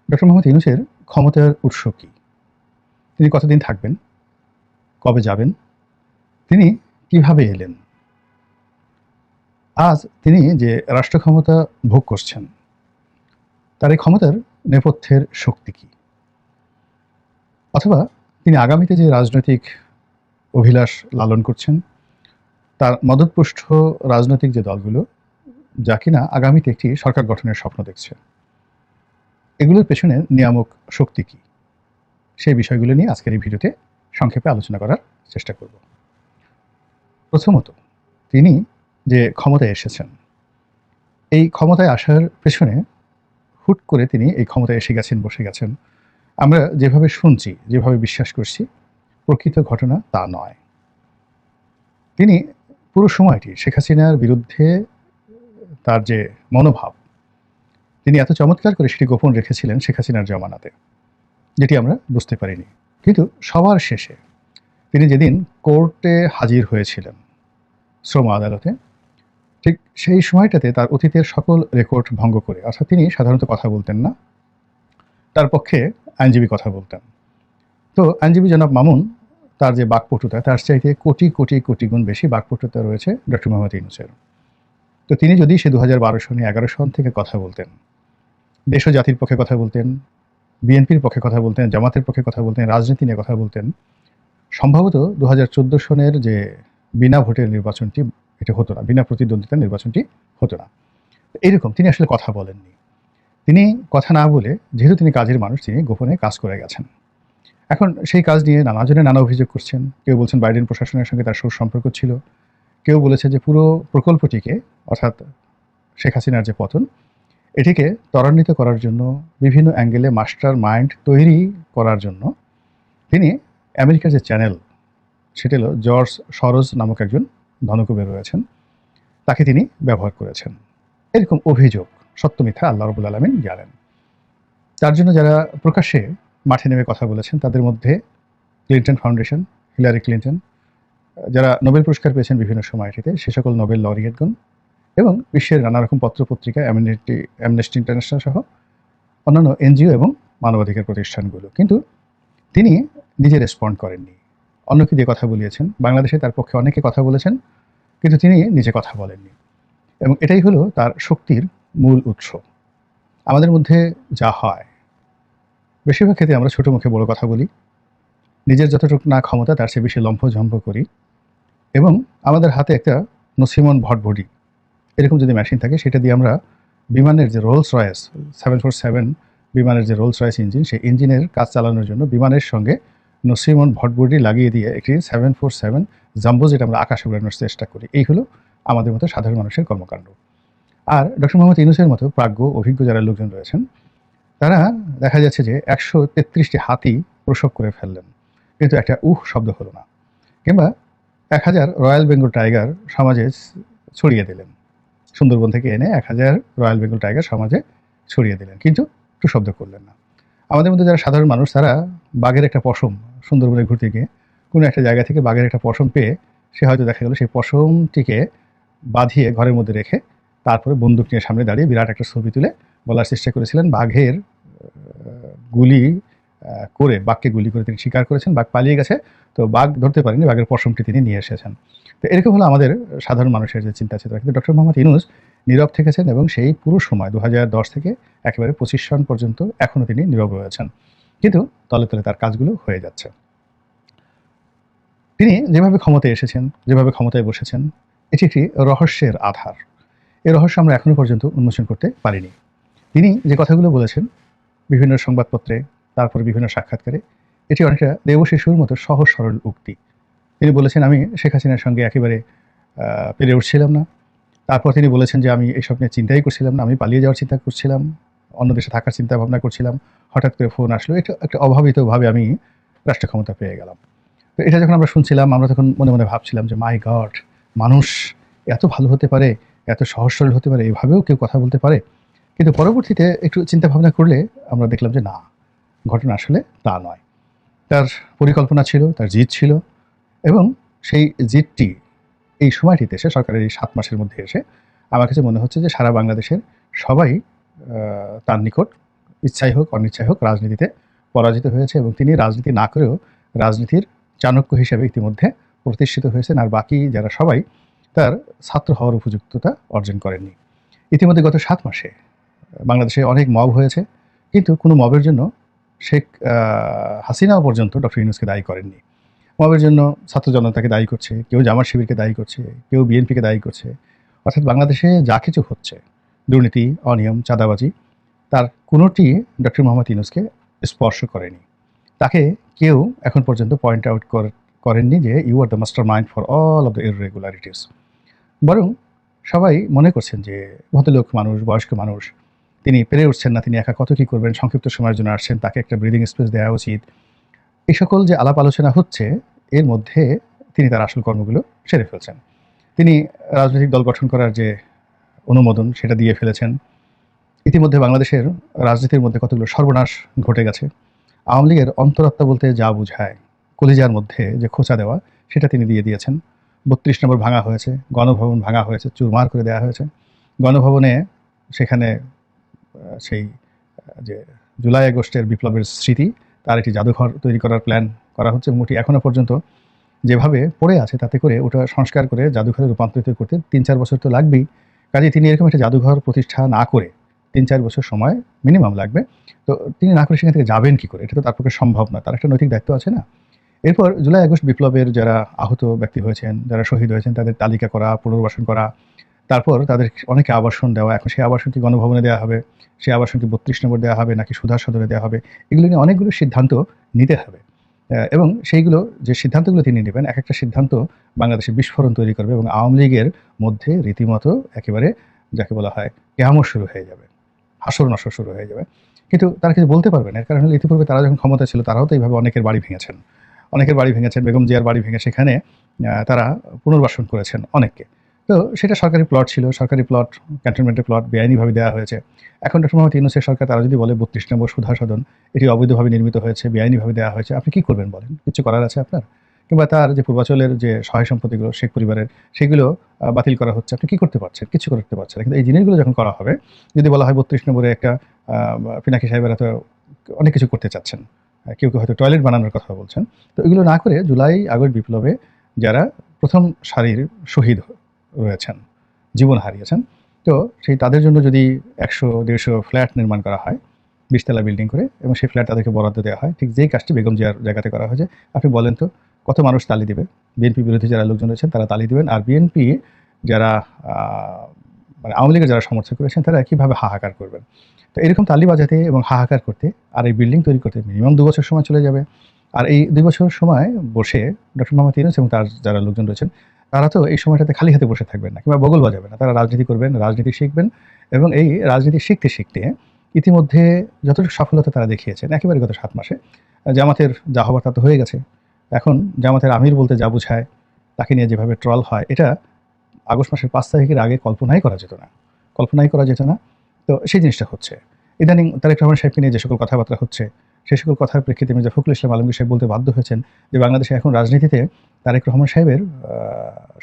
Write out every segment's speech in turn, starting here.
Doctor Mohammad ইউনূসের ক্ষমতার উৎস কী? তিনি কতদিন থাকবেন? কবে যাবেন? তিনি কিভাবে এলেন? আজ তিনি যে রাষ্ট্র ক্ষমতা ভোগ করছেন, তার এই ক্ষমতার নেপথ্যের শক্তি কী? অথবা তিনি আগামীতে যে রাজনৈতিক অভিলাষ লালন করছেন, তার মদদপুষ্ট রাজনৈতিক যে দলগুলো, যা কিনা আগামীতে একটি সরকার গঠনের স্বপ্ন দেখছে, এগুলোর পেছনে নিয়ামক শক্তি কী? সেই বিষয়গুলো নিয়ে আজকের এই ভিডিওতে সংক্ষেপে আলোচনা করার চেষ্টা করব। প্রথমত, তিনি যে ক্ষমতায় এসেছেন, এই ক্ষমতায় আসার পেছনে হুট করে তিনি এই ক্ষমতায় এসে গেছেন, বসে গেছেন, আমরা যেভাবে শুনছি, যেভাবে বিশ্বাস করছি, প্রকৃত ঘটনা তা নয়। তিনি পুরো সময়টি শেখ হাসিনার বিরুদ্ধে তার যে মনোভাব, তিনি এত চমৎকার করে সেটি গোপন রেখেছিলেন শেখ হাসিনার জমানাতে, যেটি আমরা বুঝতে পারিনি। কিন্তু সবার শেষে তিনি যেদিন কোর্টে হাজির হয়েছিলেন, শ্রম আদালতে, ঠিক সেই সময়টাতে তার অতীতের সকল রেকর্ড ভঙ্গ করে, অর্থাৎ তিনি সাধারণত কথা বলতেন না, তার পক্ষে আইনজীবী কথা বলতেন। তো আইনজীবী জনাব মামুন, তার যে বাকপটুতা, তার চাইতে কোটি কোটি কোটি গুণ বেশি বাকপটুতা রয়েছে ডক্টর মোহাম্মদ ইউনূসের। তো তিনি যদি সে 2012 সনে 11 সন থেকে কথা বলতেন, দেশ ও জাতির পক্ষে কথা বলতেন, বিএনপির পক্ষে কথা বলতেন, জামাতের পক্ষে কথা বলতেন, রাজনীতি নিয়ে কথা বলতেন, সম্ভবত 2014 সনের যে বিনা ভোটের নির্বাচনটি, এটা হতো না, বিনা প্রতিদ্বন্দ্বিতার নির্বাচনটি হতো না। এইরকম তিনি আসলে কথা বলেননি। তিনি কথা না বলে, যেহেতু তিনি কাজের মানুষ, তিনি গোপনে কাজ করে গেছেন। এখন সেই কাজ নিয়ে নানাজনে নানা অভিযোগ করছেন। কেউ বলছেন বাইডেন প্রশাসনের সঙ্গে তার সুসম্পর্ক ছিল, কেউ বলেছে যে পুরো প্রকল্পটিকে, অর্থাৎ শেখ হাসিনার যে পতন, এটিকে ত্বরান্বিত করার জন্য, বিভিন্ন অ্যাঙ্গেলে মাস্টার মাইন্ড তৈরি করার জন্য তিনি আমেরিকার যে চ্যানেল, সেটা হলো জর্জ সরোজ নামক একজন ধনকুবের রয়েছেন, তাকে তিনি ব্যবহার করেছেন। এরকম অভিযোগ, সত্য মিথ্যা আল্লাহ রাব্বুল আলামিন জানেন। তার জন্য যারা প্রকাশ্যে মাঠে নেমে কথা বলেছেন, তাদের মধ্যে ক্লিন্টন ফাউন্ডেশন, হিলারি ক্লিন্টন, যারা নোবেল পুরস্কার পেয়েছেন বিভিন্ন সময়টিতে, সে সকল নোবেল লরিয়েটগণ, এবং বিশ্বের নানা রকম পত্রপত্রিকা, অ্যামনেস্টি ইন্টারন্যাশনাল সহ অন্যান্য এনজিও এবং মানবাধিকার প্রতিষ্ঠানগুলো। কিন্তু তিনি নিজে রেসপন্ড করেননি, অন্যকে দিয়ে কথা বলিয়েছেন। বাংলাদেশে তার পক্ষে অনেকে কথা বলেছেন, কিন্তু তিনি নিজে কথা বলেননি, এবং এটাই হলো তার শক্তির মূল উৎস। আমাদের মধ্যে যা হয়, বেশিরভাগ ক্ষেত্রে আমরা ছোটো মুখে বড় কথা বলি, নিজের যতটুকু না ক্ষমতা তার চেয়ে বেশি লম্ফঝম্প করি, এবং আমাদের হাতে একটা নসিমন ভটভটি এরকম যদি মেশিন থাকে, সেটা দিয়ে আমরা বিমানের যে রোলস রয়েস 747 বিমানের যে রোলস রয়েস ইঞ্জিন, সেই ইঞ্জিনের কাজ চালানোর জন্য বিমানের সঙ্গে নসিমন ভটভটি লাগিয়ে দিয়ে একটি 747 জাম্বো, যেটা আমরা আকাশে উড়ানোর চেষ্টা করি। এই হলো আমাদের মতো সাধারণ মানুষের কর্মকাণ্ড। আর ডক্টর মোহাম্মদ ইউনূসের মতো প্রাজ্ঞ, অভিজ্ঞ যারা লোকজন রয়েছেন, তারা দেখা যাচ্ছে যে 133টি হাতি প্রসব করে ফেললেন, কিন্তু একটা শব্দ হলো না। কিংবা 1000 রয়্যাল বেঙ্গল টাইগার সমাজে ছড়িয়ে দিলেন, সুন্দরবন থেকে এনে 1000 রয়্যাল বেঙ্গল টাইগার সমাজে ছড়িয়ে দিলেন, কিন্তু একটু শব্দ করলেন না। আমাদের মধ্যে যারা সাধারণ মানুষ, তারা বাঘের একটা পশম সুন্দরবনে ঘুরতে গিয়ে কোনো একটা জায়গা থেকে বাঘের একটা পশম পেয়ে, সে হয়তো দেখা গেল সেই পশমটিকে বাঁধিয়ে ঘরের মধ্যে রেখে তারপরে বন্দুক নিয়ে সামনে দাঁড়িয়ে বিরাট একটা ছবি তুলে বলার চেষ্টা করেছিলেন, বাঘের গুলি করে, বাঘকে গুলি করে তিনি শিকার করেছেন, বাঘ পালিয়ে গেছে, তো বাঘ ধরতে পারেনি, বাঘের পশমটি তিনি নিয়ে এসেছেন। তো এরকম হলো আমাদের সাধারণ মানুষের যে চিন্তা চেতনা। কিন্তু ডক্টর মোহাম্মদ ইউনূস নীরব থেকেছেন, এবং সেই পুরো সময় 2010 থেকে একেবারে 25 সন পর্যন্ত এখনও তিনি নীরব রয়েছেন, কিন্তু তলে তলে তার কাজগুলো হয়ে যাচ্ছে। তিনি যেভাবে ক্ষমতায় এসেছেন, যেভাবে ক্ষমতায় বসেছেন, এটি একটি রহস্যের আধার। এই রহস্য আমরা এখনও পর্যন্ত উন্মোচন করতে পারিনি। তিনি যে কথাগুলো বলেছেন বিভিন্ন সংবাদপত্রে, তারপরে বিভিন্ন সাক্ষাৎকারে, এটি অনেকটা দেবশিশুর মতো সহজ সরল উক্তি। তিনি বলেছেন, আমি শেখ হাসিনার সঙ্গে একেবারে পেরে উঠছিলাম না। তারপর তিনি বলেছেন যে আমি এইসব নিয়ে চিন্তাই করছিলাম না, আমি পালিয়ে যাওয়ার চিন্তা করছিলাম, অন্য দেশে থাকার চিন্তা ভাবনা করছিলাম, হঠাৎ করে ফোন আসলো, এটা একটা অভাবিতভাবে আমি রাষ্ট্র ক্ষমতা পেয়ে গেলাম। তো এটা যখন আমরা শুনছিলাম, আমরা তখন মনে মনে ভাবছিলাম যে মাই গড, মানুষ এত ভালো হতে পারে, এত সহজ সরল হতে পারে, এভাবেও কেউ কথা বলতে পারে। কিন্তু পরবর্তীতে একটু চিন্তা ভাবনা করলে আমরা দেখলাম যে না, ঘটনা আসলে তা নয়। তার পরিকল্পনা ছিল, তার জিদ ছিল, এবং সেই জিদটি এই সময়টিতে এসে, সরকারের এই 7 মাসের মধ্যে এসে, আমার কাছে মনে হচ্ছে যে সারা বাংলাদেশের সবাই তার নিকট ইচ্ছাই হোক অনিচ্ছাই হোক রাজনীতিতে পরাজিত হয়েছে এবং তিনি রাজনীতি না করেও রাজনীতির চাণক্য হিসেবে ইতিমধ্যে প্রতিষ্ঠিত হয়েছেন, আর বাকি যারা সবাই তার ছাত্র হওয়ার উপযুক্ততা অর্জন করেননি। ইতিমধ্যে গত 7 মাসে বাংলাদেশে অনেক মব হয়েছে, কিন্তু কোনো মবের জন্য শেখ হাসিনাও পর্যন্ত ডক্টর ইউনূসকে দায়ী করেননি। মবের জন্য ছাত্র জনতাকে দায়ী করছে, কেউ জামাত শিবিরকে দায়ী করছে, কেউ বিএনপিকে দায়ী করছে। অর্থাৎ বাংলাদেশে যা কিছু হচ্ছে, দুর্নীতি, অনিয়ম, চাঁদাবাজি, তার কোনোটি ডক্টর মোহাম্মদ ইউনূসকে স্পর্শ করেনি। তাকে কেউ এখন পর্যন্ত পয়েন্ট আউট করেননি যে you are the mastermind for all of the irregularities. বরং সবাই মনে করছেন যে ভদ্রলোক মানুষ, বয়স্ক মানুষ, তিনি পেরে উঠছেন না, তিনি একা কত কী করবেন, সংক্ষিপ্ত সময়ের জন্য আসছেন, তাকে একটা ব্রিদিং স্পেস দেওয়া উচিত। এই সকল যে আলাপ আলোচনা হচ্ছে, এর মধ্যে তিনি তার আসল কর্মগুলো সেরে ফেলছেন। তিনি রাজনৈতিক দল গঠন করার যে অনুমোদন সেটা দিয়ে ফেলেছেন। ইতিমধ্যে বাংলাদেশের রাজনীতির মধ্যে কতগুলো সর্বনাশ ঘটে গেছে। আওয়ামী লীগের অন্তরাত্মা বলতে যা বোঝায়, কলিজার মধ্যে যে খোঁচা দেওয়া, সেটা তিনি দিয়ে দিয়েছেন। ৩২ নম্বর ভাঙা হয়েছে, গণভবন ভাঙা হয়েছে, চুরমার করে দেওয়া হয়েছে। গণভবনে সেখানে সেই যে জুলাই আগস্টের বিপ্লবের স্মৃতি, তার একটি জাদুঘর তৈরি করার প্ল্যান করা হচ্ছে। মোটি এখনও পর্যন্ত যেভাবে পড়ে আছে, তাতে করে ওটা সংস্কার করে জাদুঘরে রূপান্তরিত করতে ৩-৪ বছর তো লাগবেই। কাজেই তিনি এরকম একটা জাদুঘর প্রতিষ্ঠা না করে ৩-৪ বছর সময় মিনিমাম লাগবে। তো তিনি না করে সেখান থেকে যাবেন কী করে? এটা তো তার পক্ষে সম্ভব না। তার একটা নৈতিক দায়িত্ব আছে না? এরপর জুলাই আগস্ট বিপ্লবের যারা আহত ব্যক্তি হয়েছেন, যারা শহীদ হয়েছেন, তাদের তালিকা করা, পুনর্বাসন করা, তারপর তাদের অনেকে আবাসন দেওয়া। এখন সেই আবাসন কি গণভবনে দেওয়া হবে, সেই আবাসন কি ৩২ নম্বর দেওয়া হবে, নাকি সুধা সদনে দেওয়া হবে, এগুলো নিয়ে অনেকগুলো সিদ্ধান্ত নিতে হবে। এবং সেইগুলো যে সিদ্ধান্তগুলো তিনি নেবেন, এক একটা সিদ্ধান্ত বাংলাদেশে বিস্ফোরণ তৈরি করবে এবং আওয়ামী লীগের মধ্যে রীতিমতো একেবারে যাকে বলা হয় কেয়ামত শুরু হয়ে যাবে, হাসর নাসর শুরু হয়ে যাবে। কিন্তু তারা কিছু বলতে পারবে না। এর কারণ হলো ইতিপূর্বে তারা যখন ক্ষমতা ছিল, তারাও তো এইভাবে অনেকের বাড়ি ভেঙেছেন। অনেকের বাড়ি ভেঙেছেন, বেগম জিয়ার বাড়ি ভেঙে সেখানে তারা পুনর্বাসন করেছেন অনেককে। তো সেটা সরকারি প্লট ছিল, সরকারি প্লট, ক্যান্টনমেন্টের প্লট বেআইনিভাবে দেওয়া হয়েছে। এখন ডক্টর মোহাম্মদ ইউনূসের সরকার তারা যদি বলে ৩২ নম্বর সুধা সদন এটি অবৈধভাবে নির্মিত হয়েছে, বেআইনিভাবে দেওয়া হয়েছে, আপনি কী করবেন বলেন? কিছু করার আছে আপনার? কিংবা তার যে পূর্বাচলের যে সহায় সম্পত্তিগুলো শেখ পরিবারের, সেগুলো বাতিল করা হচ্ছে, আপনি কী করতে পারছেন? কিছু করতে পারছেন না। কিন্তু এই জিনিসগুলো যখন করা হবে, যদি বলা হয় ৩২ নম্বরে একটা পিনাকি সাহেবের হয়তো অনেক কিছু করতে চাচ্ছেন, কেউ কেউ হয়তো টয়লেট বানানোর কথা বলছেন, তো এগুলো না করে জুলাই আগস্ট বিপ্লবে যারা প্রথম সারির শহীদ রয়েছেন, জীবন হারিয়েছেন, তো সেই তাদের জন্য যদি ১০০-১৫০ ফ্ল্যাট নির্মাণ করা হয় ২০ তলা বিল্ডিং করে, এবং সেই ফ্ল্যাট তাদেরকে বরাদ্দ দেওয়া হয়, ঠিক যেই কাজটি বেগম জিয়ার জায়গাতে করা হয়েছে, আপনি বলেন তো কত মানুষ তালি দিবে? বিএনপি বিরোধী যারা লোকজন রয়েছেন তারা তালি দিবেন, আর বিএনপি যারা মানে আওয়ামী লীগের যারা সমর্থক করেছেন তারা কীভাবে হাহাকার করবেন? তো এরকম তালি বাজাতে এবং হাহাকার করতে আর এই বিল্ডিং তৈরি করতে মিনিমাম ২ বছর সময় চলে যাবে। আর এই ২ বছর সময় বসে ডক্টর মোহাম্মদ ইউনূস এবং তার যারা লোকজন রয়েছেন, তারা তো এই সময়টাতে খালি হাতে বসে থাকবেন না, কিংবা বগল বাজাবেন না। তারা রাজনীতি করবেন, রাজনীতি শিখবেন, এবং এই রাজনীতি শিখতে শিখতে ইতিমধ্যে যতটুকু সফলতা তারা দেখিয়েছেন একেবারে গত 7 মাসে, জামাতের যা হবার তা তো হয়ে গেছে। এখন জামাতের আমির বলতে যা বোঝায়, তাকে নিয়ে যেভাবে ট্রল হয়, এটা আগস্ট মাসের ৫ তারিখের আগে কল্পনাই করা যেত না, কল্পনাই করা যেত না। তো সেই জিনিসটা হচ্ছে। ইদানিং তারেক রহমান সাহেবকে নিয়ে যে সকল কথাবার্তা হচ্ছে, সেই সকল কথার প্রেক্ষিতে মির্জা ফখরুল ইসলাম আলমগীর সাহেব বলতে বাধ্য হয়েছেন যে বাংলাদেশে এখন রাজনীতিতে তারেক রহমান সাহেবের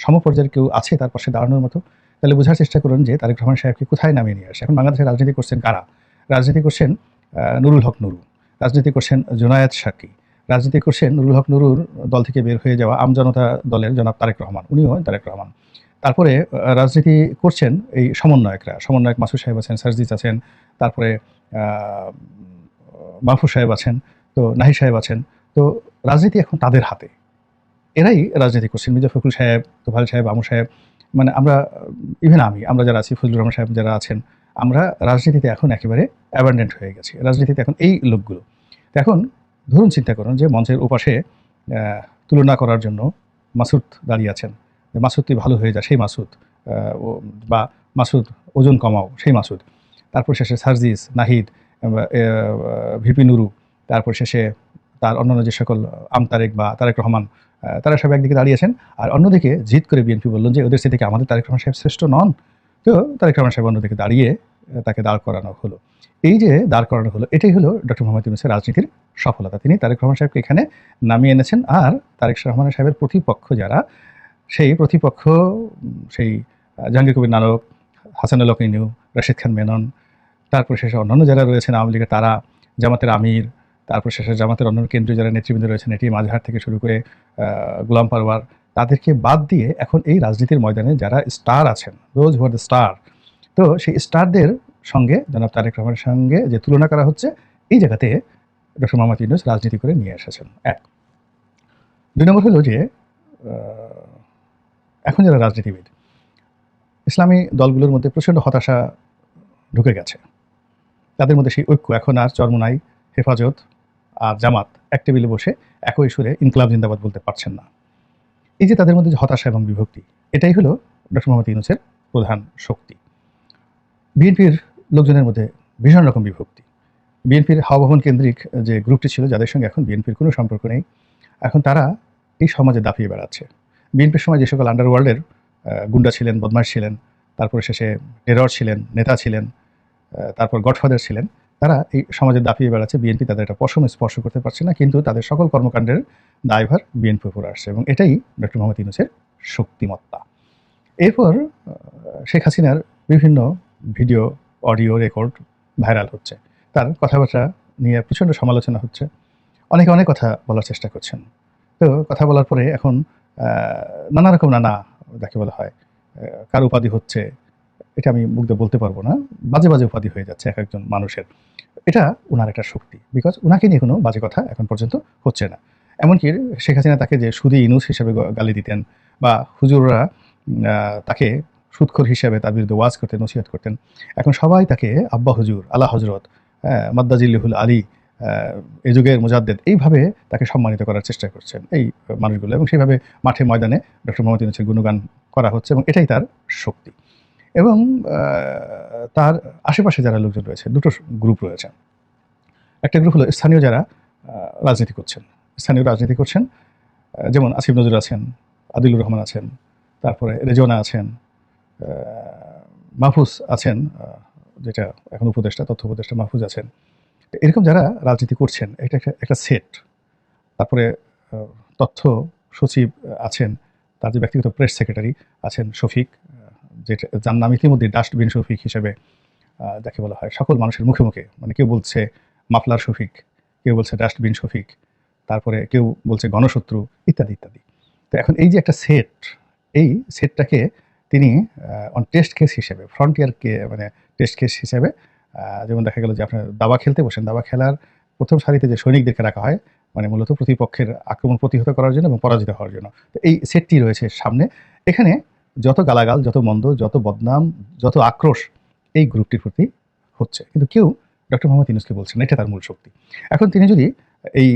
সমপর্যায়ের কেউ আছে তার পাশে দাঁড়ানোর মতো। তাহলে বোঝার চেষ্টা করুন যে তারেক রহমান সাহেবকে কোথায় নামিয়ে নিয়ে আসে। এখন বাংলাদেশে রাজনীতি করছেন কারা? রাজনীতি করছেন নুরুল হক নুরু, রাজনীতি করছেন জুনায়েদ সাকি, রাজনীতি করছেন নুরুল হক নুরুর দল থেকে বের হয়ে যাওয়া আমজনতা দলের জনাব তারেক রহমান, উনিও তারেক রহমান। তারপরে রাজনীতি করছেন এই সমন্বয়করা, সমন্বয়ক মাসুদ সাহেব আছেন, সার্জিস আছেন, তারপরে মাহফুজ সাহেব আছেন, তো নাহিদ সাহেব আছেন। তো রাজনীতি এখন তাদের হাতে, এরাই রাজনীতি করছেন। মির্জা ফখরুল সাহেব, তোফায়েল সাহেব, আমর সাহেব, মানে আমরা ইভেন আমরা যারা আছি, ফজলুর রহমান সাহেব যারা আছেন, আমরা রাজনীতিতে এখন একেবারে অ্যাবান্ডেন্ট হয়ে গেছি। রাজনীতিতে এখন এই লোকগুলো। তো এখন ধরুন চিন্তা করুন যে মঞ্চের ওপাশে তুলনা করার জন্য মাসুদ দাঁড়িয়ে আছেন, মাসুদ তুই ভালো হয়ে যা, সেই মাসুদ, বা মাসুদ ওজন কমাও, সেই মাসুদ। তারপর শেষে সার্জিস, নাহিদ, ভিপি নুরু, তারপর শেষে তার অন্যান্য যে সকল তারেক বা তারেক রহমান, তারা সব একদিকে দাঁড়িয়েছেন, আর অন্যদিকে জিদ করে বিএনপি বললেন যে ওদের থেকে আমাদের তারেক রহমান সাহেব শ্রেষ্ঠ নন। তো তারেক রহমান সাহেব অন্যদিকে দাঁড়িয়ে তাকে দাঁড় করানো হলো। এই যে দাঁড় করানো হলো, এটাই হলো ডক্টর মোহাম্মদ ইউনূসের রাজনীতির সফলতা। তিনি তারেক রহমান সাহেবকে এখানে নামিয়ে এনেছেন, আর তারেক রহমান সাহেবের প্রতিপক্ষ যারা, সেই প্রতিপক্ষ সেই জাহাঙ্গীর কবির নানক, হাসানুল হক ইনু, রাশিদ খান মেনন, তারপর শেষে অন্যান্য যারা রয়েছেন আওয়ামী লীগের তারা, জামাতের আমির, তারপর শেষে জামাতের অন্য কেন্দ্রীয় যারা নেতৃবৃন্দ রয়েছেন এটি মাঝহার থেকে শুরু করে গোলাম পারওয়ার, তাদেরকে বাদ দিয়ে এখন এই রাজনীতির ময়দানে যারা স্টার আছেন, those who are the star, তো সেই স্টারদের সঙ্গে জনাব তারেক রহমানের সঙ্গে যে তুলনা করা হচ্ছে, এই জায়গাতে ডক্টর মোহাম্মদ ইউনূস রাজনীতি করে নিয়ে এসেছেন। এক। ২ নম্বর হলো যে এখন যারা রাজনীতিবিদ, ইসলামী দলগুলোর মধ্যে প্রচণ্ড হতাশা ঢুকে গেছে। তাদের মধ্যে সেই ঐক্য এখন আর চরমোনাই, হেফাজত আর জামাত এক টেবিলে বসে একই সুরে ইনকলাব জিন্দাবাদ বলতে পারছেন না। এই যে তাদের মধ্যে যে হতাশা এবং বিভক্তি, এটাই হলো ডক্টর মোহাম্মদ ইউনূসের প্রধান শক্তি। বিএনপির লোকজনের মধ্যে ভীষণ রকম বিভক্তি। বিএনপির হাওয়া কেন্দ্রিক যে গ্রুপটি ছিল, যাদের সঙ্গে এখন বিএনপির কোনো সম্পর্ক নেই, এখন তারা এই সমাজে দাপিয়ে বেড়াচ্ছে। বিএনপির সময় যে সকল আন্ডারওয়ার্ল্ডের গুন্ডা ছিলেন, বদমাশ ছিলেন, তারপরে শেষে টেরর ছিলেন, নেতা ছিলেন, তারপর গডফাদার ছিলেন, তারা এই সমাজে দাপিয়ে বেড়াচ্ছে। বিএনপি তাদের একটা পশম স্পর্শ করতে পারছে না, কিন্তু তাদের সকল কর্মকাণ্ডের দায়ভার বিএনপির উপর আসছে, এবং এটাই ডক্টর মোহাম্মদ ইউনূসের শক্তিমত্তা। এরপর শেখ হাসিনার বিভিন্ন ভিডিও, অডিও রেকর্ড ভাইরাল হচ্ছে, তার কথাবার্তা নিয়ে প্রচণ্ড সমালোচনা হচ্ছে, অনেকে অনেক কথা বলার চেষ্টা করছেন। তো কথা বলার পরে এখন নানা রকম যাকে বলা হয় কার উপাধি হচ্ছে, এটা আমি মুখ দিয়ে বলতে পারবো না, বাজে বাজে উপাধি হয়ে যাচ্ছে এক একজন মানুষের। এটা ওনার একটা শক্তি, বিকজ ওনাকে নিয়ে কোনো বাজে কথা এখন পর্যন্ত হচ্ছে না। এমনকি শেখ হাসিনা তাকে যে সুদী ইনুস হিসেবে গালি দিতেন, বা হুজুররা তাকে সুদখোর হিসেবে তার বিরুদ্ধে ওয়াজ করতেন, নসিহত করতেন, এখন সবাই তাকে আব্বা হুজুর, আলা হজরত, মাদ্দাজিল্লিহুল আলী, এই যুগের মুজাদ্দেদ, এইভাবে তাকে সম্মানিত করার চেষ্টা করছেন এই মানুষগুলো, এবং সেইভাবে মাঠে ময়দানে ডক্টর মোহাম্মদ ইউনূসের গুণগান করা হচ্ছে, এবং এটাই তার শক্তি। এবং তার আশেপাশে যারা লোকজন রয়েছে, দুটো গ্রুপ রয়েছে। একটা গ্রুপ হলো স্থানীয় যারা রাজনীতি করছেন, যেমন আসিফ নজরুল আছেন, আদিলুর রহমান আছেন, তারপরে রেজওয়ানা আছেন, মাহফুজ আছেন, যেটা এখন উপদেষ্টা, তথ্য উপদেষ্টা মাহফুজ আছেন। এরকম যারা রাজনীতি করছেন, এটা একটা সেট। তারপরে তথ্য সচিব আছেন, তার যে ব্যক্তিগত প্রেস সেক্রেটারি আছেন শফিক, যেটা যার নাম ইতিমধ্যে ডাস্টবিন শফিক হিসেবে যাকে বলা হয় সকল মানুষের মুখে মুখে, মানে কেউ বলছে মাফলার শফিক, কেউ বলছে ডাস্টবিন শফিক, তারপরে কেউ বলছে গণশত্রু, ইত্যাদি ইত্যাদি। তো এখন এই যে একটা সেট, এই সেটটাকে তিনি অন টেস্ট কেস হিসেবে, ফ্রন্টিয়ারকে মানে টেস্ট কেস হিসেবে, যেমন দেখা গেল যে আপনার দাবা খেলতে বসেন, দাবা খেলার প্রথম সারিতে যে সৈনিকদেরকে রাখা হয়, মানে মূলত প্রতিপক্ষের আক্রমণ প্রতিহত করার জন্য এবং পরাজিত হওয়ার জন্য, তো এই সেটটি রয়েছে সামনে। এখানে যত গালাগাল, যত মন্দ, যত বদনাম, যত আক্রোশ এই গ্রুপটির প্রতি হচ্ছে, কিন্তু কেউ ডক্টর মোহাম্মদ ইউনূসকে বলছেন, এটা তার মূল শক্তি। এখন তিনি যদি এই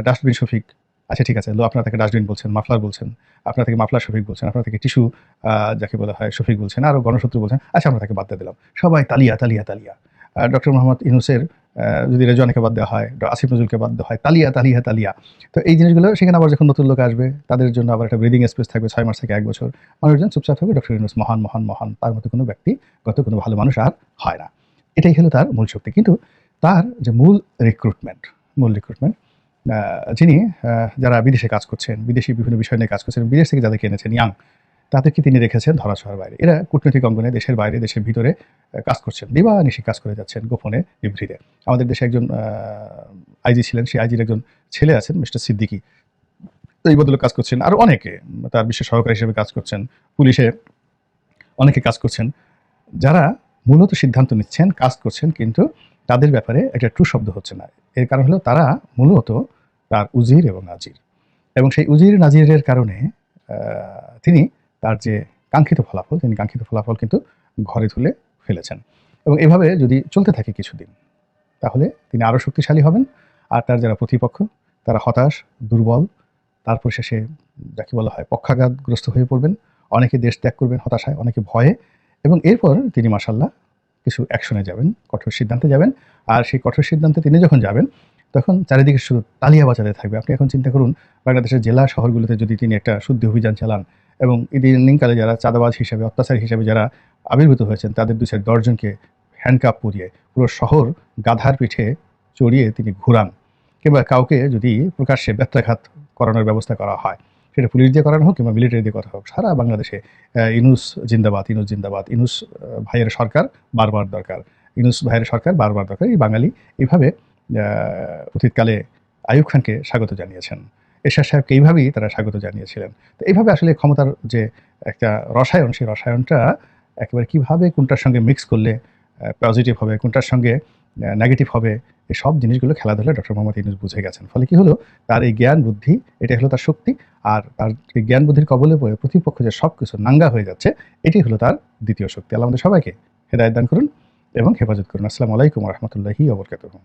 ডাস্টবিন শফিক, আচ্ছা ঠিক আছে, আপনারা তাকে ডাস্টবিন বলছেন, মাফলার বলছেন, আপনারা থেকে মাফলার শফিক বলছেন, আপনারা থেকে টিস্যু যাকে বলা হয় শফিক বলছেন, আরও গণশত্রু বলছেন, আচ্ছা আমরা তাকে বাদ দিয়ে দিলাম, সবাই তালিয়া তালিয়া তালিয়া। ডক্টর মোহাম্মদ ইউনূসের যদি রেজওয়ানাকে বাদ দেওয়া হয়, আসিফ নজরুলকে বাদ দেওয়া হয়, তালিয়া তালিয়া তালিয়া। তো এই জিনিসগুলো সেখানে আবার যখন নতুন লোক আসবে, তাদের জন্য আবার একটা ব্রিদিং স্পেস থাকবে 6 মাস থেকে 1 বছর, মানুষজন চুপচাপ থাকবে, ডক্টর ইউনূস মহান মহান মহান, তার মতো কোনো ব্যক্তিগত কোনো ভালো মানুষ আর হয় না। এটাই হলো তার মূল শক্তি। কিন্তু তার যে মূল রিক্রুটমেন্ট, যিনি যারা বিদেশে কাজ করছেন, বিদেশি বিভিন্ন বিষয় নিয়ে কাজ করছেন, বিদেশ থেকে যাদেরকে এনেছেন ইয়াং, তাদেরকে তিনি রেখেছেন ধরাছোঁয়ার বাইরে। এরা কূটনৈতিক অঙ্গনে দেশের বাইরে, দেশের ভিতরে কাজ করছেন, দিবানিশি কাজ করে যাচ্ছেন গোপনে বিবৃতিতে। আমাদের দেশে একজন আইজি ছিলেন, সেই আইজির একজন ছেলে আছেন মিস্টার সিদ্দিকী, এই বদলে কাজ করছেন, আর অনেকে তার বিশেষ সহকারী হিসেবে কাজ করছেন, পুলিশে অনেকে কাজ করছেন, যারা মূলত সিদ্ধান্ত নিচ্ছেন, কাজ করছেন, কিন্তু তাদের ব্যাপারে একটা ট্রু শব্দ হচ্ছে না। এর কারণ হলো তারা মূলত তার উজির এবং নাজির, এবং সেই উজির নাজিরের কারণে তিনি তার যে কাঙ্ক্ষিত ফলাফল কিন্তু ঘরে তুলে ফেলেছেন। এবং এভাবে যদি চলতে থাকে কিছুদিন, তাহলে তিনি আরও শক্তিশালী হবেন, আর তার যারা প্রতিপক্ষ তারা হতাশ, দুর্বল, তারপর শেষে যাকে বলা হয় পক্ষাঘাতগ্রস্ত হয়ে পড়বেন, অনেকে দেশ ত্যাগ করবেন হতাশায়, অনেকে ভয়ে, এবং এরপর তিনি মাশাআল্লাহ কিছু অ্যাকশনে যাবেন, কঠোর সিদ্ধান্তে যাবেন। আর সেই কঠোর সিদ্ধান্তে তিনি যখন যাবেন, তখন চারিদিকে শুধু তালিয়া বাজাতে থাকবে। আপনি এখন চিন্তা করুন, বাংলাদেশের জেলা শহরগুলোতে যদি তিনি একটা শুদ্ধি অভিযান চালান, এবং ইদানিংকালে যারা চাঁদাবাজ হিসেবে, অত্যাচারী হিসেবে যারা আবির্ভূত হয়েছেন, তাদের 2-4 জনকে হ্যান্ডকাপ পরিয়ে পুরো শহর গাধার পিঠে চড়িয়ে তিনি ঘুরান, কিংবা কাউকে যদি প্রকাশ্যে ব্যত্যাঘাত করানোর ব্যবস্থা করা হয়, সেটা পুলিশ দিয়ে করানো হোক কিংবা মিলিটারি দিয়ে করা হোক, সারা বাংলাদেশে ইনুস জিন্দাবাদ, ইনুস জিন্দাবাদ, ইনুস ভাইয়ের সরকার বারবার দরকার, ইউনূস ভাইয়ের সরকার বারবার দরকার, এই বাঙালি এইভাবে অতীতকালে আইয়ুব খানকে স্বাগত জানিয়েছেন, এরশাদ সাহেবকে এইভাবেই তারা স্বাগত জানিয়েছিলেন। তো এইভাবে আসলে ক্ষমতার যে একটা রসায়ন, সেই রসায়নটা একেবারে কীভাবে কোনটার সঙ্গে মিক্স করলে পজিটিভ হবে, কোনটার সঙ্গে নেগেটিভ হবে, এই সব জিনিসগুলো খেলাধুলায় ডক্টর মোহাম্মদ ইউনূস বুঝে গেছেন। ফলে কি হলো, তার এই জ্ঞান বুদ্ধি, এটাই হলো তার শক্তি। আর তার এই জ্ঞান বুদ্ধির কবলে পড়ে প্রতিপক্ষ যে সব কিছু নাঙ্গা হয়ে যাচ্ছে, এটি হলো তার দ্বিতীয় শক্তি। আল্লাহ আমাদের সবাইকে হেদায়েত দান করুন এবং হেফাজত করুন। আসসালামু আলাইকুম ওয়া রাহমাতুল্লাহি ওয়া বারাকাতুহু।